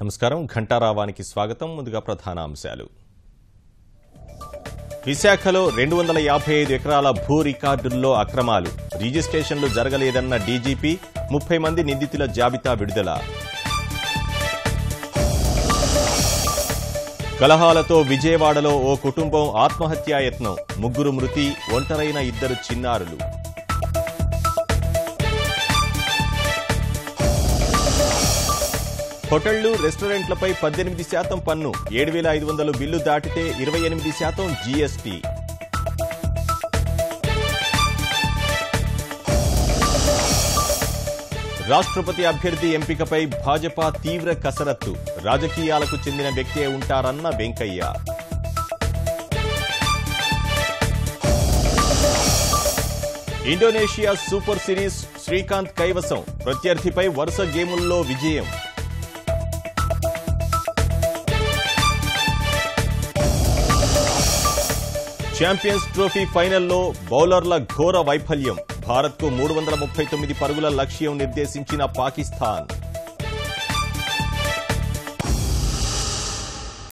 నమస్కారం ఘంటారావానికి స్వాగతం ముందుగా ప్రధాన అంశాలు విశాఖలో 255 ఎకరాల భూ రికార్డుల్లో అక్రమాలు రిజిస్ట్రేషన్లు జరగలేదన్న డీజీపీ 30 మంది నిందితుల జాబితా విడుదల కలహాలతో విజయవాడలో ఓ కుటుంబం ఆత్మహత్యాయత్నం ముగ్గురు మృతి ఒంటరైన 2 చిన్నారులు హోటళ్లు రెస్టారెంట్లపై 18% పన్ను 7,500 బిల్లు దాటితే 28% జీఎస్టీ రాష్ట్రపతి అభ్యర్థి ఎంపికపై భాజపా తీవ్ర కసరత్తు రాజకీయాలకు చెందిన వ్యక్తే ఉంటారన్న Venkaiah Indonesia super series Srikanth కైవసం ప్రత్యర్థిపై వరుస గేముల్లో విజయం ఛాంపియన్స్ ట్రోఫీ ఫైనల్లో బౌలర్ల ఘోర వైఫల్యం భారత్కు 339 పరుగుల లక్ష్యం నిర్దేశించిన పాకిస్తాన్